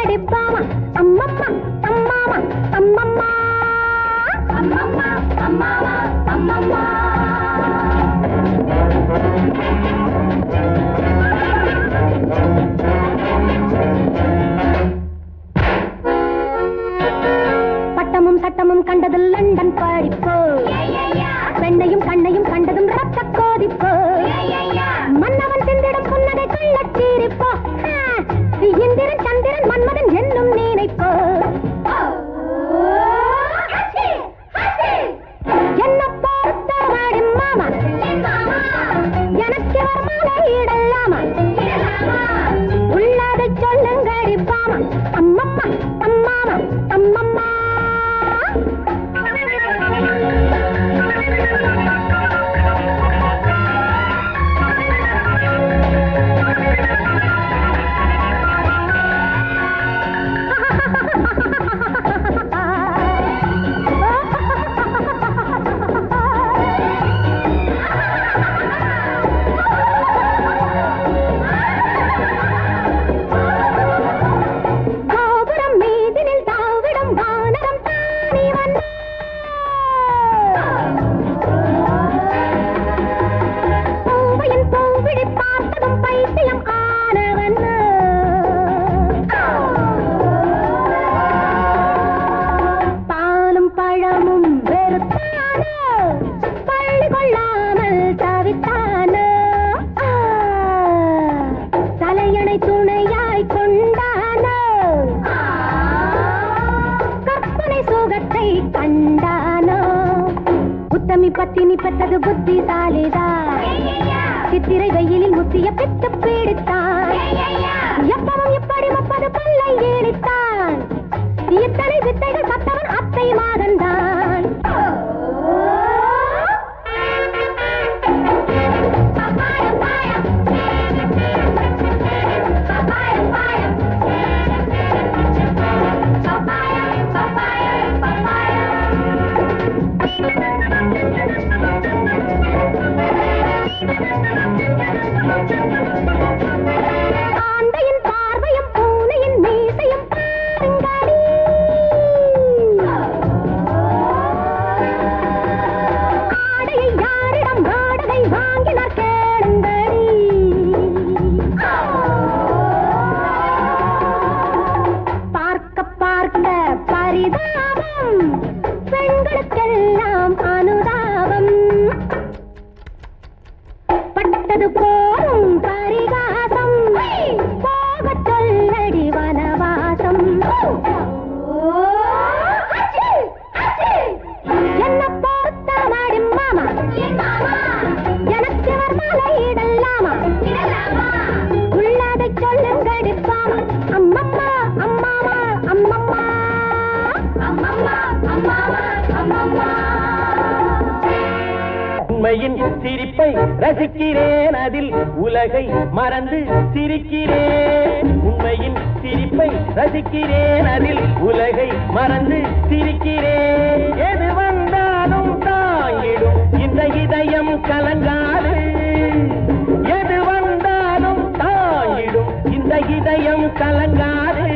கடிப்பாமா அம்மம்மா அம்மாமா அம்மம்மா அம்மம்மா அம்மாமா அம்மம்மா பட்டமும் சட்டமும் கண்டது லண்டன் படிப்பு பெண்ணையும் கண்ணையும் கண்டதும் ரத்த கோதிப்பு மன்னவன் சிந்திடும் புன்னகை கள்ளச்சீரிப்போ இந்திரன் சந்திரன் மன்மதன் என்னும் நினைப்போ என்ன பொறுத்த வாடி மாமா எனக்கு வரமாலை இடலாமா உள்ளதை சொல்லுங்கடி பாமா அம்மம்மா அம்மாமா அம்மம்மா பத்தினி பெற்றது புத்திசாலிதான் சித்திரை வெயிலில் முத்திய பெற்று பீடித்தான் எப்பவும் இப்படி 30 பல்லை ஏடித்தான் இத்தனை வித்தைகள் கத்தவன் அத்தை மாதந்தான் ஆந்தையின் பார்வையும் பூனையின் மீசையும் பாருங்கடி ஆடையை யாரிடம் வாடகை வாங்கினார் கேளுங்கடி பார்க்க பார்க்க பரிதாபம் பெண்களுக்கெல்லாம் அனுதாபம் பட்டது போரும் பரிகாசம் போக சொல்லடி வனவாசம் என்ன பொறுத்த மாடி மாமா எனக்கு வரமாலை இடலாமா உள்ளதை சொல்லுங்கடி பாமா அம்மம்மா அம்மாமா அம்மம்மா அம்மம்மா அம்மாமா அம்மம்மா உண்மையின் சிரிப்பை ரசிக்கிறேன் அதில் உலகை மறந்து சிரிக்கிறேன் உண்மையின் சிரிப்பை ரசிக்கிறேன் அதில் உலகை மறந்து சிரிக்கிறேன் எது வந்தாலும் தாங்கிடும் இந்த இதயம் கலங்காது எது வந்தாலும் தாங்கிடும் இந்த இதயம் கலங்காது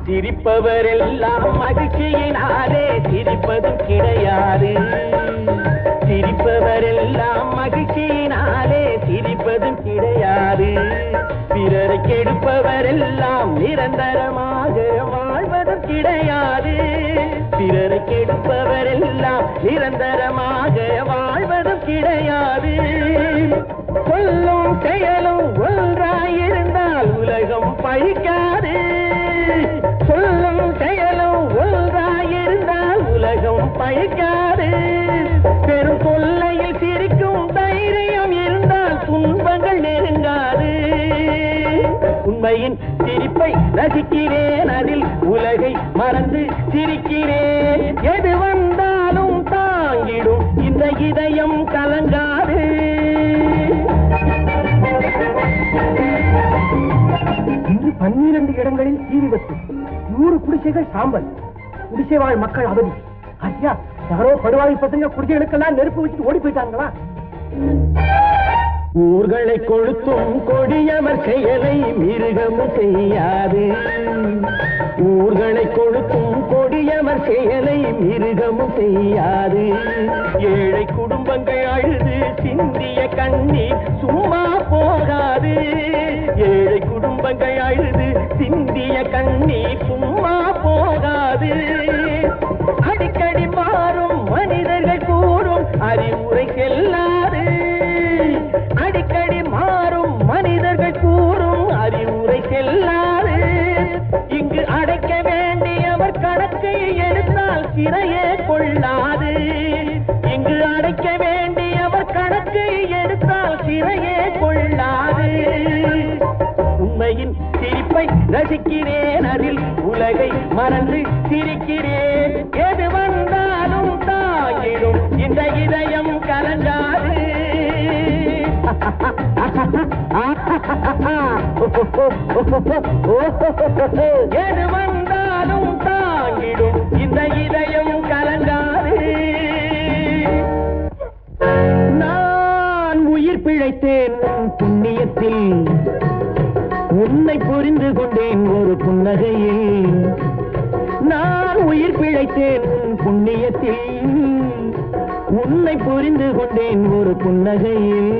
சிரிப்பவரெல்லாம் மகிழ்ச்சியினாலே சிரிப்பதும் கிடையாது சிரிப்பவரெல்லாம் மகிழ்ச்சியினாலே சிரிப்பதும் கிடையாது பிறரை கெடுப்பவரெல்லாம் நிரந்தரமாக வாழ்வதும் கிடையாது பிறரை கெடுப்பவரெல்லாம் நிரந்தரமாக வாழ்வதும் கிடையாது சொல்லும் செயலும் ஒன்றாயிருந்தால் உலகம் பழிக்காது சொல்லும் செயலும் ஒன்றாயிருந்தால் உலகம் பழிக்காது பெரும் தொல்லையில் சிரிக்கும் தைரியம் இருந்தால் துன்பங்கள் நெருங்காது உண்மையின் சிரிப்பை ரசிக்கிறேன் அதில் உலகை மறந்து சிரிக்கிறேன் எது வந்தாலும் தாங்கிடும் இந்த இதயம் கலங்காது குடிசைகள் சாம்பல், குடிசை வாழ் மக்கள் அவதி. ஐயா, யாரோ படுவாய் பசங்க குடிசைகளுக்கெல்லாம் நெருப்பு வச்சுட்டு ஓடி போயிட்டாங்களா? ஊர்களை கொளுத்தும் கொடியவர் செயலை மிருகமும் செய்யாது. ஊர்களை கொளுத்தும் கொடியவர் செயலை மிருகமும் செய்யாது. ஏழை குடும்பங்கள் அழுது சிந்திய கண்ணீர் சும்மா போகாது. ஏழை குடும்பங்கள் அழுது சிந்திய கண்ணீர் சும்மா போகாது. அடிக்கடி மாறும் மனிதர்கள் கூறும் அறிவுரை செல்லாது. அடிக்கடி மாறும் மனிதர்கள் கூறும் அறிவுரை செல்லாது. இங்கு அடைக்க வேண்டியவர் கணக்கை எடுத்தால் சிறையே கொள்ளாது. இங்கு அடைக்க வேண்டியவர் கணக்கை எடுத்தால் சிறையே கொள்ளாது. உண்மையின் சிரிப்பை ரசிக்கிறேன், அதில் உலகை மறந்து சிரிக்கிறேன். எது வந்தாலும் தாயிடும் இந்த இதயம் கலங்காது. எது வந்தாலும் தாங்கிடும் இந்த இதயம் கலங்காது. நான் உயிர் பிழைத்தேன் புண்ணியத்தில், உன்னை புரிந்து கொண்டேன் ஒரு புன்னகையில். நான் உயிர் பிழைத்தேன் புண்ணியத்தில், உன்னை புரிந்து கொண்டேன் ஒரு புன்னகையில்.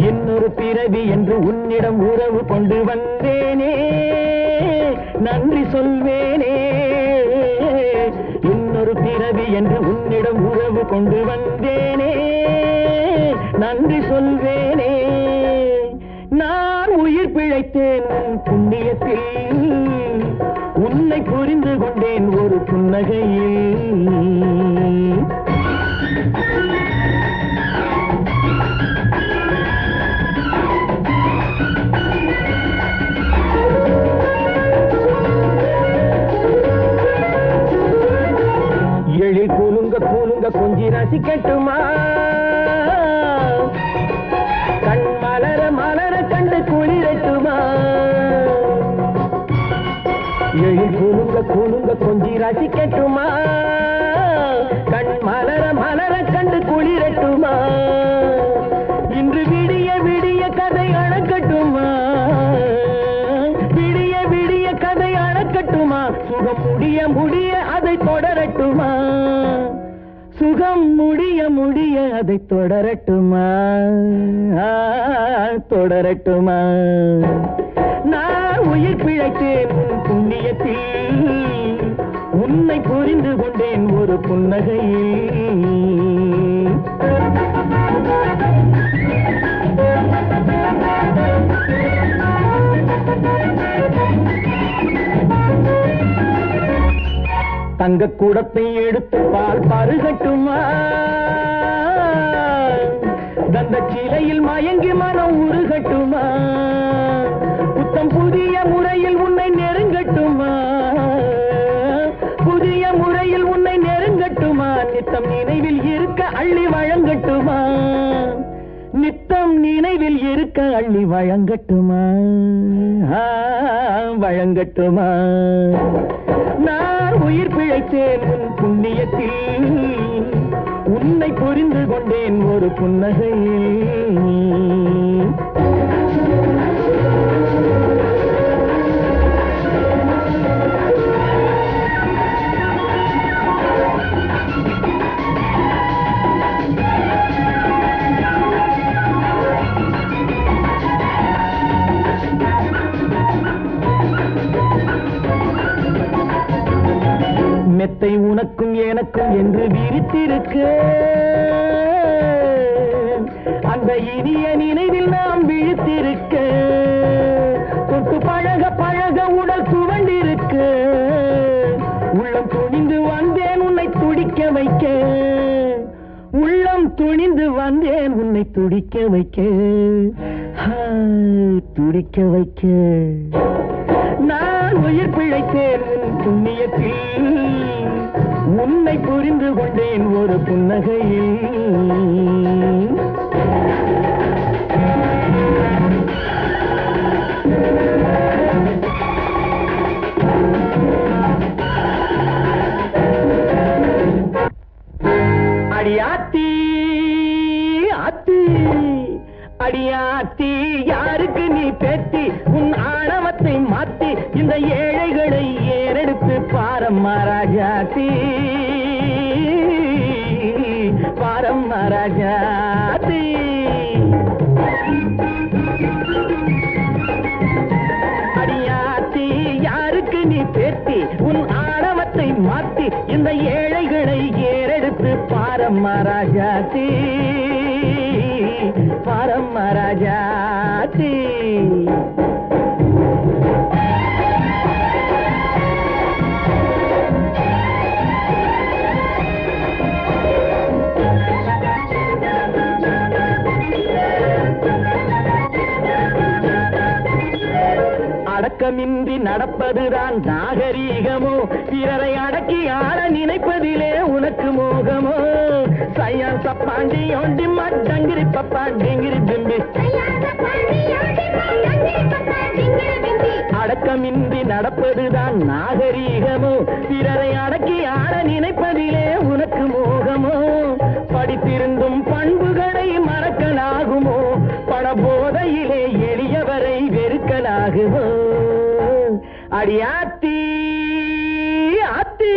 இன்னொரு பிறவி என்று உன்னிடம் உறவு கொண்டு வந்தேனே, நன்றி சொல்வேனே. இன்னொரு பிறவி என்று உன்னிடம் உறவு கொண்டு வந்தேனே, நன்றி சொல்வேனே. நான் உயிர் பிழைத்தேன் புண்ணியத்தில், உன்னை புரிந்து கொண்டேன் ஒரு புன்னகையில். எழில் கூலுங்க கூலுங்க கொஞ்சி ரசிக்கட்டுமா, கண் மலர மலர கண்டு குளிரட்டுமா. எழில் கூலுங்க கூலுங்க கொஞ்சி ரசிக்கட்டுமா, கண் மலர மலர கண்டு குளிரட்டுமா. இன்று விடிய விடிய கதை அழக்கட்டுமா, விடிய விடிய கதை அழக்கட்டுமா. சுகம் முடிய முடிய அதை தொடரட்டுமா, சுகம் முடிய முடிய அதை தொடரட்டுமா, தொடரட்டுமா. நான் உயிர் பிழைத்தேன் புண்ணியத்தில், உன்னை புரிந்து கொண்டேன் ஒரு புன்னகையில். தங்க கூடத்தை எடுத்து பால் பருகட்டுமா, தந்த சிலையில் மயங்கி மனம் உருகட்டுமா. புத்தம் புதிய முறையில் உன்னை நெருங்கட்டுமா, புதிய முறையில் உன்னை நெருங்கட்டுமா. நித்தம் நினைவில் இருக்க அள்ளி வழங்கட்டுமா, நித்தம் நினைவில் இருக்க அள்ளி வழங்கட்டுமா, வழங்கட்டுமா. நான் உயிர் பிழைத்தேன் உன் புண்ணியத்தில், உன்னை புரிந்து கொண்டேன் ஒரு புன்னகையில். மெத்தை உனக்கும் எனக்கும் என்று விரித்திருக்க, அந்த இனிய நினைவில் நாம் விழித்திருக்க. தொட்டு பழக பழக உடல் துவண்டிருக்க, உள்ளம் துணிந்து வந்தேன் உன்னை துடிக்க வைக்க. உள்ளம் துணிந்து வந்தேன் உன்னை துடிக்க வைக்க, துடிக்க வைக்க. நான் உயிர் பிழைத்தேன் உன் புண்ணியத்தில், உன்னை புரிந்து கொண்டேன் ஒரு புன்னகையில். பேட்டி உன் ஆணவத்தை மாத்தி இந்த ஏழைகளை ஏறெடுத்து பாரம்மா ராஜாத்தி பாரம்மா ராஜாத்தி அடியாத்தி யாருக்கு நீ பேட்டி உன் ஆணவத்தை மாத்தி இந்த ஏழைகளை ஏறெடுத்து பாரம்மா ராஜாத்தி பாரம்மா ராஜாத்தி அடக்கமின்றி நடப்பதுதான் நாகரீகமோ பிறரை அடக்கி ஆள நினைப்பதிலே உனக்கு மோகமோ சையா சப்பாண்டி ஒண்டி மட்டங்கிரி பப்பா டிங்கிரி பிம்பி அடக்கமின்றி நடப்பதுதான் நாகரீகமோ பிறரை அடக்கி ஆள நினைப்பதிலே உனக்கு மோகமோ படித்திருந்தும் பண்புகளை மறக்கலாகுமோ பணபோதையிலே எளியவரை வெறுக்கலாகுமோ அடியாத்தி ஆத்தி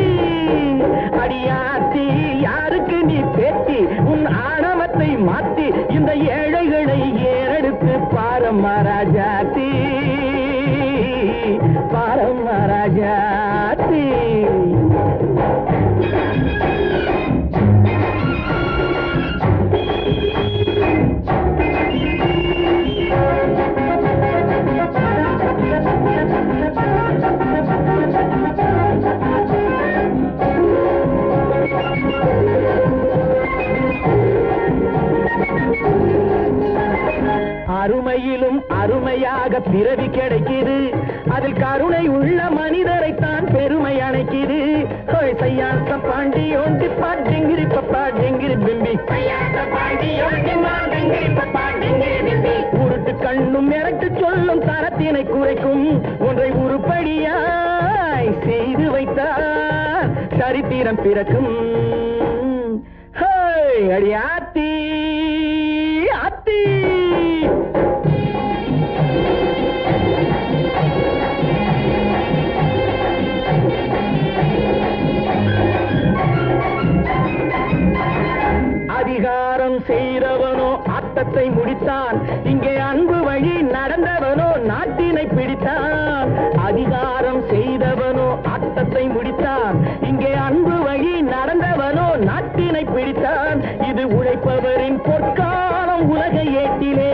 அடியாத்தி யாருக்கு நீ பேட்டி உன் ஆணவத்தை மாத்தி இந்த ஏழைகளை ஏறெடுத்து பாரம்மா ராஜாத்தி பாரம்மா ராஜாத்தி அருமையிலும் அருமையாக பிறவி கிடைக்குது அதில் கருணை உள்ள மனிதரைத்தான் பெருமை அணைக்குது பாண்டி ஒண்டி பாண்டிங்கிரி பப்பா டிங்கிரி பிம்பி உருட்டு கண்ணும் மிரட்டு சொல்லும் தரத்தினை குறைக்கும் ஒன்றை உருப்படியாய் செய்து வைத்தார் சரித்திரம் பிறக்கும் அடி ஆத்தி ஆத்தி அதிகாரம் செய்தவனோ ஆட்டத்தை முடித்தான் இங்கே அன்பு வழி நடந்தவனோ நாட்டினை பிடித்தான் அதிகாரம் செய்தவனோ ஆட்டத்தை முடித்தான் இங்கே அன்பு வழி நடந்தவனோ நாட்டினை பிடித்தான் இது உழைப்பவரின் பொற்காலம் உலக ஏட்டிலே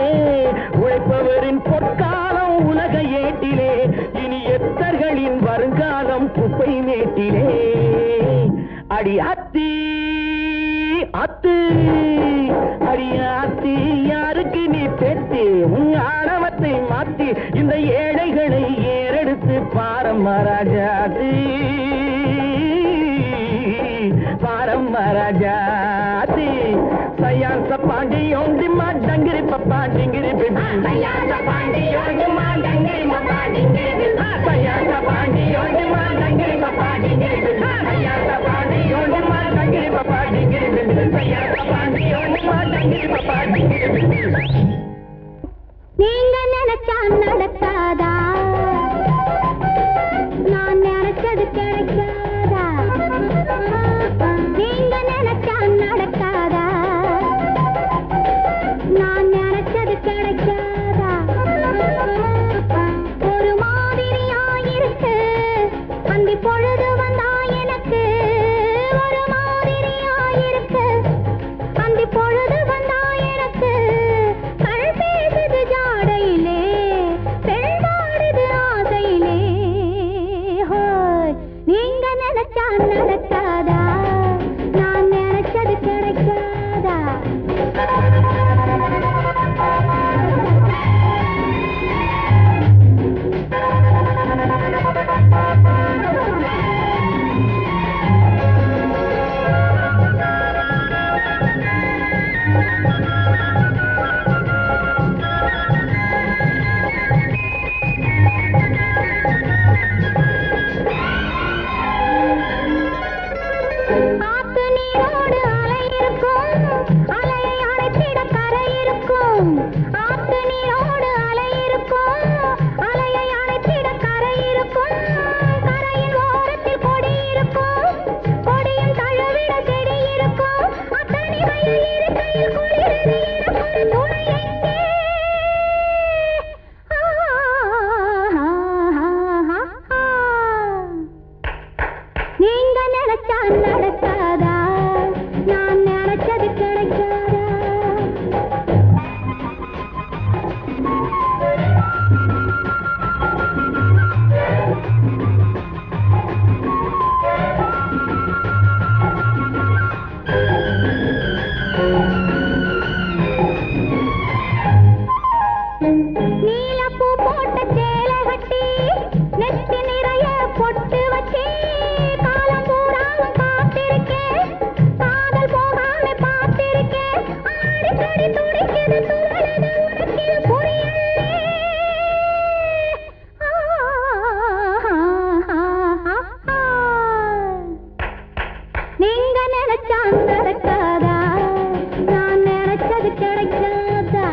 உழைப்பவரின் பொற்காலம் உலக ஏட்டிலே இனி எத்தர்களின் வருங்காலம் குப்பை மேட்டிலே அடி அத்தி அத்து அடியாத்தி யாருக்கு நீ பெட்டி உன் ஆணவத்தை மாத்தி இந்த ஏழைகளை ஏறெடுத்து பாரம்மா ராஜாத்தி பாரம்மா ராஜாத்தி சையா சப்பாண்டி ஒண்டி மாட்டங்கிரி பப்பா டிங்கிரி பிம்பி சையா சப்பாண்டி ஒண்டி மாட்டங்கிரி பப்பா டிங்கிரி பிம்பி சையா சப்பாண்டி ஒண்டி மாட்டங்கிரி பப்பா டிங்கிரி பிம்பி சையா சப்பாண்டி ஒண்டி மாட்டங்கிரி பப்பா டிங்கிரி பிம்பி சையா சப்பாண்டி ஒண்டி மாட்டங்கிரி பப்பா டிங்கிரி பிம்பி நீங்க நினைச்சா நடக்காதா நான் நினைச்சது கிடைக்காதா நீங்க நினைச்சா நடக்காதா நான் நினைச்சது கிடைக்காதா ஒரு மாதிரியா இருக்கு அந்தி பொழுது வந்தா எனக்கு ஒரு மாதிரியா இருக்கு அந்தி பொழுது வந்தா எனக்கு கண் பேசுது ஜாடையிலே பெண்தான் நீலப்பூ போட்ட சேலை கட்டி நெத்தி நிறைய பொட்டு வச்சு காலம் பூராவும் காத்திருக்கேன் காதல் போகாம பார்த்திருக்கேன் அடிக்கடி துடிக்குது துவளது உனக்கு இது புரியலே நீங்க நினைச்சா நடக்காதா நான் நினைச்சது கிடைக்காதா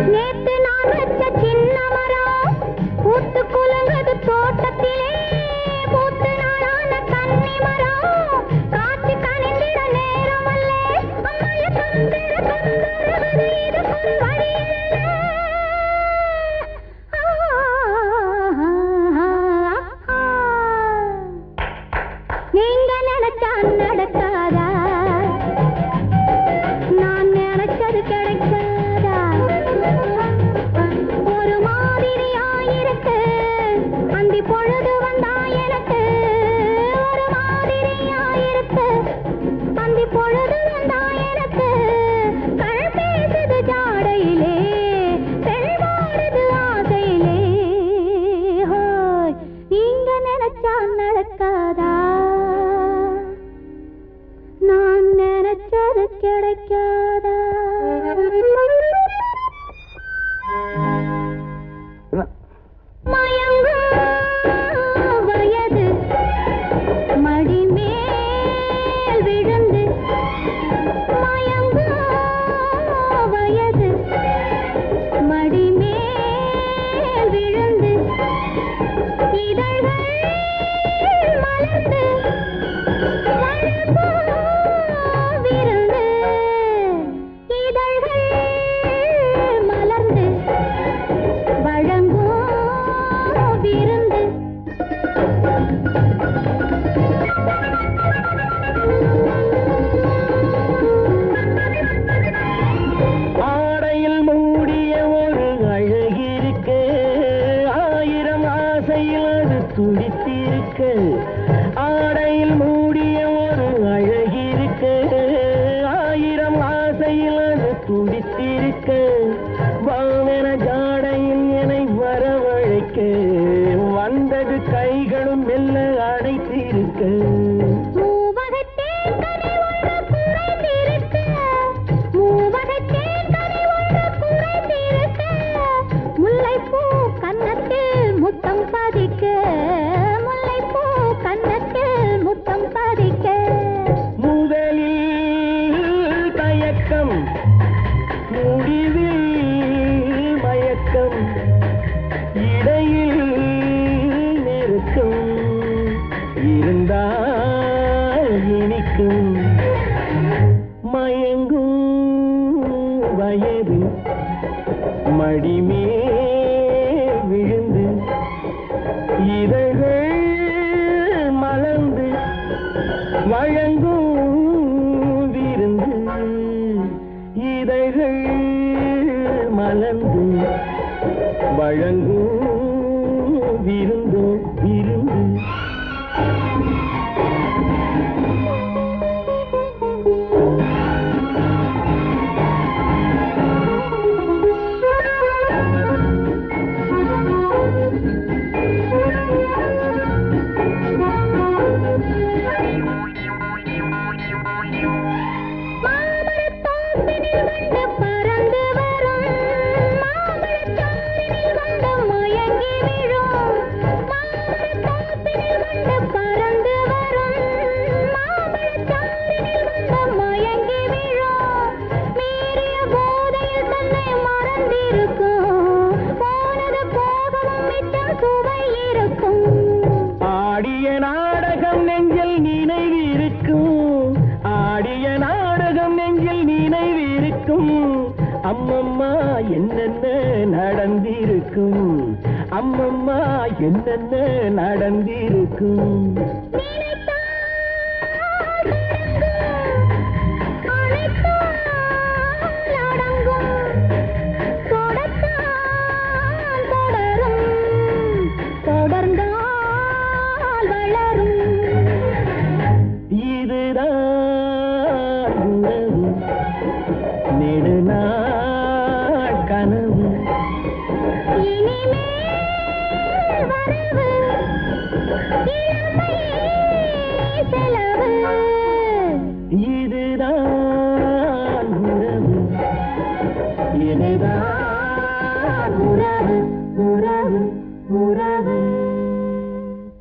நேத்து நான் வச்ச சின்ன மரம் பூத்து குலுங்குது தோட்டத்திலே பூத்து நாளான கன்னி மரம் காற்று கனிந்திட நேரம் அல்ல அம்மைய கந்தருவது இதுக்கு வழி நீங்க நினைச்சா நடக்காதா நான் நினைச்சது கிடைக்காதா ஒரு மாதிரியா இருக்கு அந்தி பொழுது வந்தா எனக்கு ஒரு மாதிரியா இருக்கு அந்தி பொழுது வந்தா எனக்கு கண் பேசுது ஜாடையிலே செல்வாடுது ஆசையிலே ஹோய் நீங்க நினைச்சா நடக்காதா நான் நினைச்சது கிடைக்காதா மயங்கும் வயது மடிமேல் விழுந்து மயங்கும் வயது மடிமேல் விழுந்து இதழ்கள் மலர்ந்து விருந்து இதழ்கள் மலர்ந்து வழங்கும் விருந்து ஆடையில் மூடிய ஒரு அழகிருக்கு ஆயிரம் ஆசையில் அது துடித்திருக்கு ஆடையில் மூடிய ஒரு அழகிருக்கு ஆயிரம் ஆசையில் அது துடித்திருக்கு வாவென ஜாடையில் என்னை வரவழைக்க வந்தது கைகளும் மெல்ல அடைத்திருக்கு மூவகத்தேன் கனி ஒன்று குறைந்திருக்க மூவகத்தேன் கனி ஒன்று குறைந்திருக்க முல்லைப்பூ கன்னத்தில் முத்தம் பதிக்க முல்லைப்பூ கன்னத்தில் முத்தம் பதிக்க முதலில் தயக்கம் முடிவில் மயக்கம் இடையில் நெருக்கம் இருந்தால் இனிக்கும் மயங்கும் வயது மடிமே விழுந்து இதழ்கள் மலர்ந்து வழங்கும் விருந்து இதழ்கள் மலர்ந்து வழங்கும் விருந்து விருந்து மாமரத்தோப்பினில் வந்து பறந்து வரும் மாமரச்சாரினில் வந்து அம்மம்மா என்னென்ன நடந்திருக்கும் உறவு உறவு உறவு